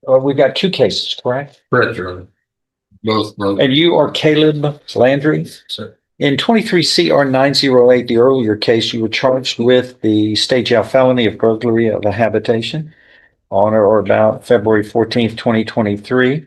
we've got two cases, correct? Correct, Your Honor. Both. And you are Caleb Landry? Sir. In 23 CR 908, the earlier case, you were charged with the state jail felony of burglary of a habitation on or about February 14th, 2023.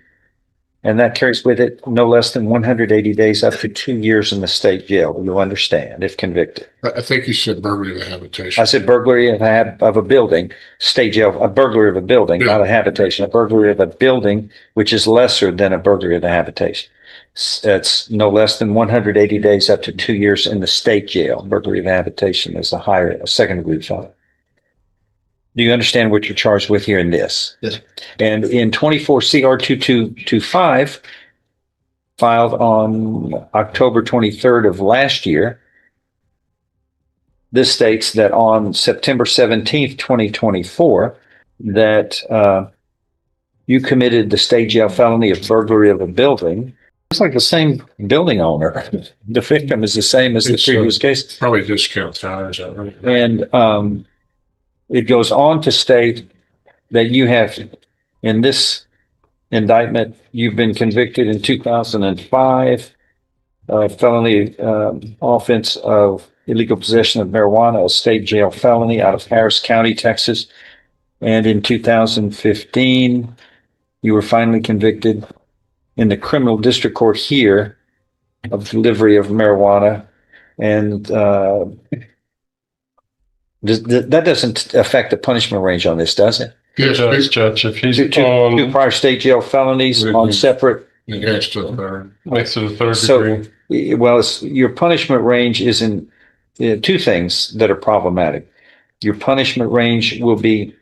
And that carries with it no less than 180 days up to 2 years in the state jail. You'll understand if convicted. I think you said burglary of a habitation. I said burglary of a building, state jail, a burglary of a building, not a habitation, a burglary of a building, which is lesser than a burglary of a habitation. It's no less than 180 days up to 2 years in the state jail. Burglary of habitation is a second degree felony. Do you understand what you're charged with here in this? Yes. And in 24 CR 2225, filed on October 23rd of last year, this states that on September 17th, 2024, that you committed the state jail felony of burglary of a building. It's like the same building owner. The victim is the same as the previous case. Probably discount time, is that right? And it goes on to state that you have, in this indictment, you've been convicted in 2005, felony offense of illegal possession of marijuana, a state jail felony out of Harris County, Texas. And in 2015, you were finally convicted in the criminal district court here of delivery of marijuana. And that doesn't affect the punishment range on this, does it? Yes, It does, Judge. If he's Two prior state jail felonies on separate. Yes, to a third. makes it a third So, degree. well, your punishment range is in two things that are problematic. Your punishment range will be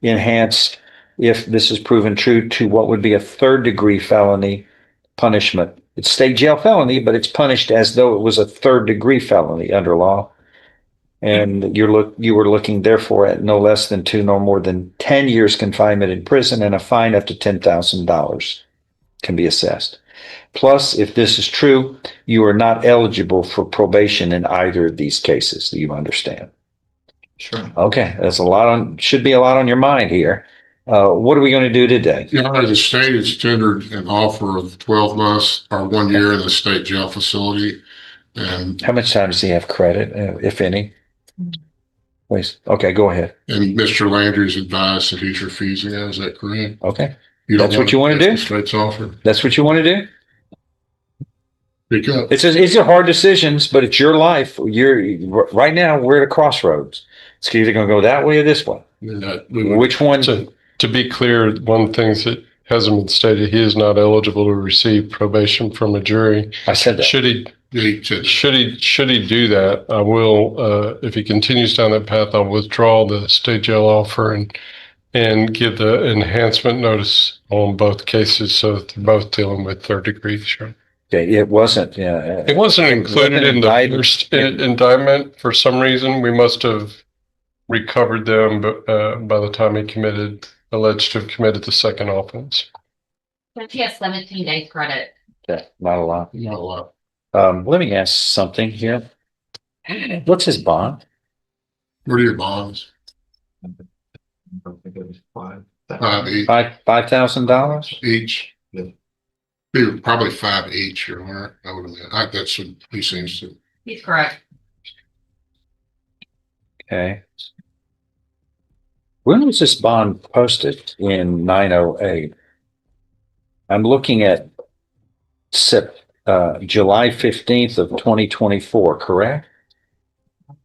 enhanced if this is proven true to what would be a third degree felony punishment. It's state jail felony, but it's punished as though it was a third degree felony under law. And you were looking therefore at no less than 2 nor more than 10 years confinement in prison, and a fine up to $10,000 can be assessed. Plus, if this is true, you are not eligible for probation in either of these cases. Do you understand? Sure. Okay, should be a lot on your mind here. What are we going to do today? Your Honor, the state has tendered an offer of 12 months or 1 year in the state jail facility. And How much time does he have credit, if any? Please. Okay, go ahead. Mr. Landry's advised that he's refusing that. Is that correct? Okay, You don't That's what you wanna do? The state's offer. that's what you want to do? Because It's a hard decisions, but it's your life. Right now, we're at a crossroads. It's either going to go that way or this way. Which one? To be clear, one of the things that hasn't been stated, he is not eligible to receive probation from a jury. I said that. Should he should do that, I will, if he continues down that path, I'll withdraw the state jail offer and give the enhancement notice on both cases, so that they're both dealing with third degree. Sure. Okay, it wasn't. Yeah, It wasn't included in the first indictment for some reason. We must have recovered them by the time he alleged to have committed the second offense. He has 17 days credit. okay, not a lot. not a lot. Let me ask something here. What's his bond? What are your bonds? Each. $5,000. Each. Be probably 5 each, Your Honor. I would have. That's what he seems to. He's correct. Okay. When was this bond posted? In 908. I'm looking at July 15th of 2024, correct? Is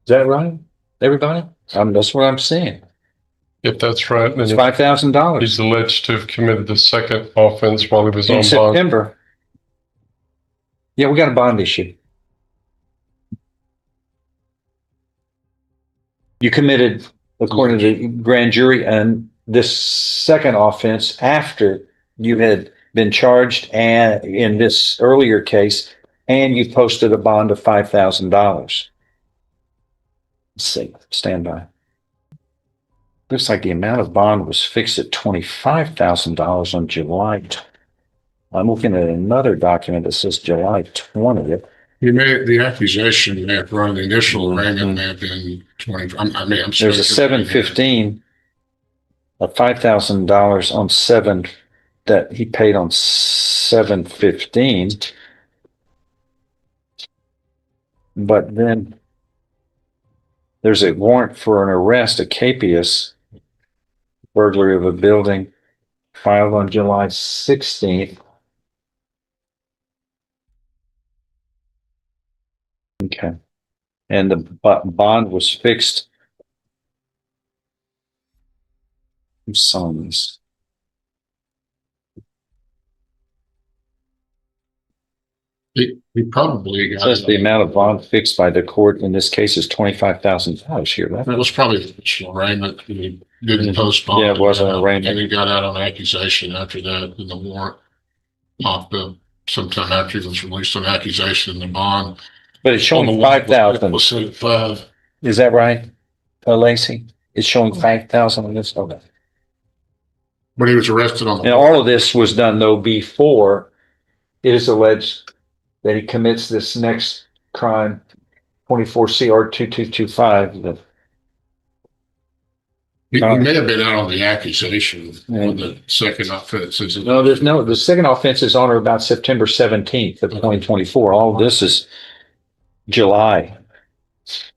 that right, everybody? That's what I'm seeing. If that's right, then It's $5,000 he's alleged to have committed the second offense while he was in on bond. September. Yeah, we got a bond issue. You committed, according to the grand jury, and this second offense after you had been charged and in this earlier case, and you posted a bond of $5,000. Let's see, stand by. Looks like the amount of bond was fixed at $25,000 on July. I'm looking at another document that says July 20th. He made the accusation that run the initial arraignment may have been 20. I'm sorry. There's a 715. $5,000 on that he paid on 7/15. But then there's a warrant for an arrest, a capias, burglary of a building, filed on July 16th. Okay. And the bond was fixed. Who signed this? He probably It got says it. the amount of bond fixed by the court in this case is $25,000 here. That was probably an initial arraignment. He didn't postpone. Yeah, it was an arraignment. And he got out on accusation after that, and the warrant popped up sometime after he was released on accusation in the bond. But it's showing 5,000. Was set at 5. Is that right, Lacey? It's showing 5,000 on this. Okay. But he was arrested on the. And all of this was done though before it is alleged that he commits this next crime, 24 CR 2225. He may have been out on the accusation on the second offense. No, the second offense is on or about September 17th of 2024. All of this is July.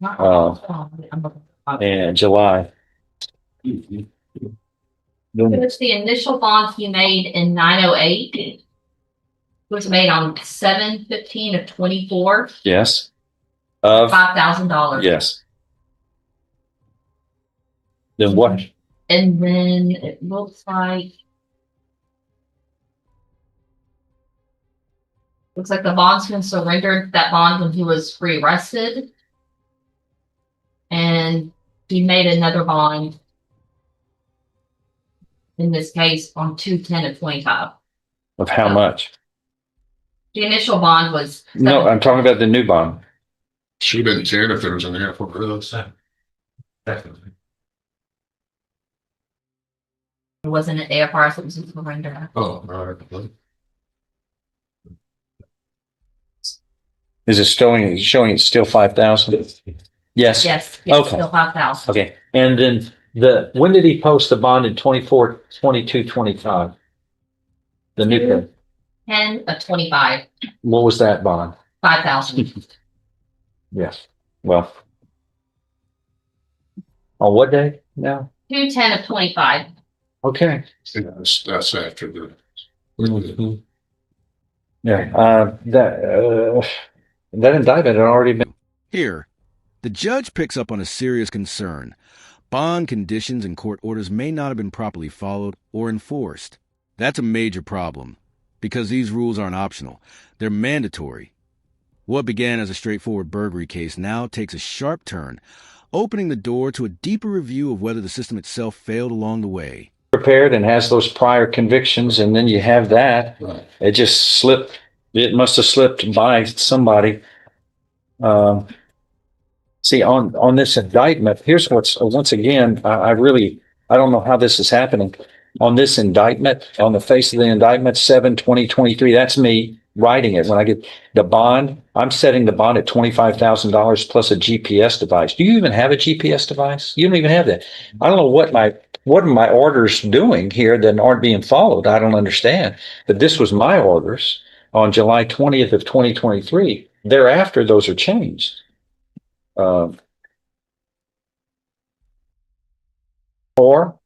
And July. It's the initial bond he made in 908. It was made on 7/15 of 24. Yes. Of $5,000. yes. Then what? And then it looks like the bondsman surrendered that bond when he was rearrested. And he made another bond in this case on 2/10 of 25. Of how much? The initial bond was No, I'm talking about the new bond. Should have been 10 if there was an airport. it wasn't an AFR, so it was a surrender. Oh, all right. Is it showing it's still 5,000? Yes. Yes, Okay. still 5,000. Okay. And then when did he post the bond in 24, 22, 25? The new thing. 10 of 25, What was that bond? 5,000. Yes. Well, on what day now? 2/10 of 25. Okay. That's after the. Mhm. Yeah. That indictment had already been. Here, the judge picks up on a serious concern. Bond conditions and court orders may not have been properly followed or enforced. That's a major problem, because these rules aren't optional. They're mandatory. What began as a straightforward burglary case now takes a sharp turn, opening the door to a deeper review of whether the system itself failed along the way. Prepared and has those prior convictions, and then you have that. Right. It just slipped. It must have slipped by somebody. See, on this indictment, here's what's once again, I don't know how this is happening. On this indictment, on the face of the indictment, 7/20/23, that's me writing it. When I get the bond, I'm setting the bond at $25,000 plus a GPS device. Do you even have a GPS device? You don't even have that. I don't know what are my orders doing here that aren't being followed. I don't understand. But this was my orders on July 20th of 2023. Thereafter, those are changed. Or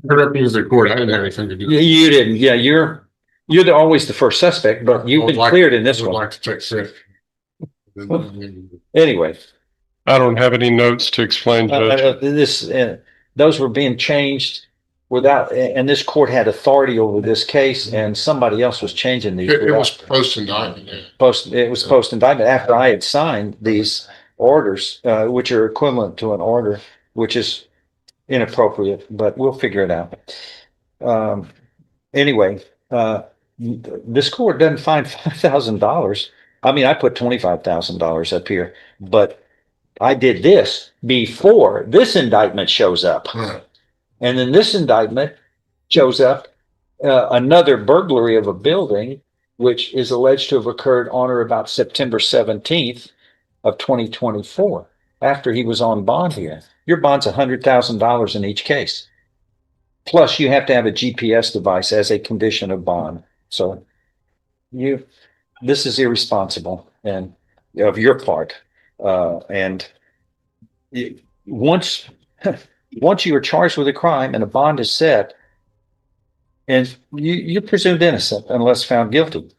Interrupting the court. I didn't have anything to do. you didn't. Yeah, you're always the first suspect, but you've been cleared in this I would one. like to take credit. Anyway, I don't have any notes to explain, Judge. those were being changed without, and this court had authority over this case, and somebody else was changing these. It was post indictment. It was post indictment after I had signed these orders, which are equivalent to an order, which is inappropriate, but we'll figure it out. Anyway, this court doesn't find $5,000. I mean, I put $25,000 up here, but I did this before this indictment shows up. Right. And then this indictment shows up, another burglary of a building, which is alleged to have occurred on or about September 17th of 2024, after he was on bond here. Your bond's $100,000 in each case. Plus, you have to have a GPS device as a condition of bond. So this is irresponsible and of your part. And once, once you are charged with a crime and a bond is set, and you're presumed innocent unless found guilty.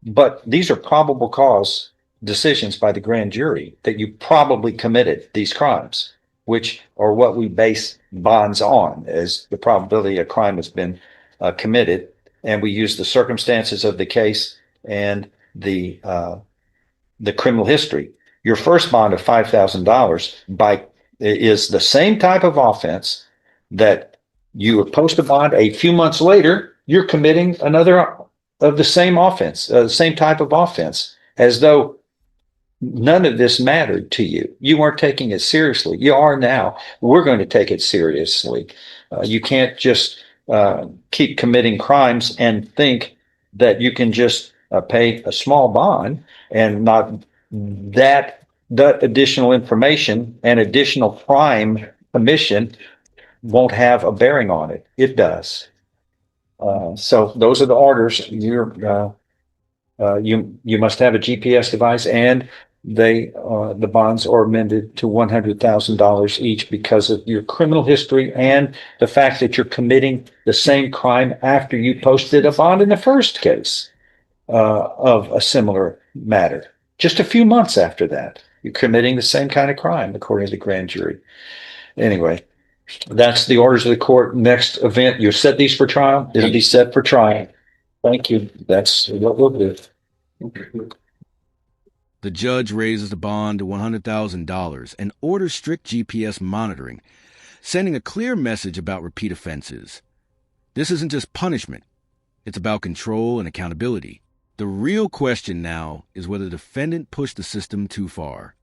But these are probable cause decisions by the grand jury that you probably committed these crimes, which are what we base bonds on, as the probability a crime has been committed. And we use the circumstances of the case and the criminal history. Your first bond of $5,000 is the same type of offense that you post a bond a few months later, you're committing another of the same offense, same type of offense, as though none of this mattered to you. You weren't taking it seriously. You are now. We're going to take it seriously. You can't just keep committing crimes and think that you can just pay a small bond and not that additional information and additional crime commission won't have a bearing on it. It does. So those are the orders. You must have a GPS device, and the bonds are amended to $100,000 each because of your criminal history and the fact that you're committing the same crime after you posted a bond in the first case of a similar matter. Just a few months after that, you're committing the same kind of crime, according to the grand jury. Anyway, that's the orders of the court. Next event, you set these for trial. It'll be set for trial. Thank you. That's what we'll do. The judge raises the bond to $100,000 and orders strict GPS monitoring, sending a clear message about repeat offenses. This isn't just punishment. It's about control and accountability. The real question now is whether the defendant pushed the system too far.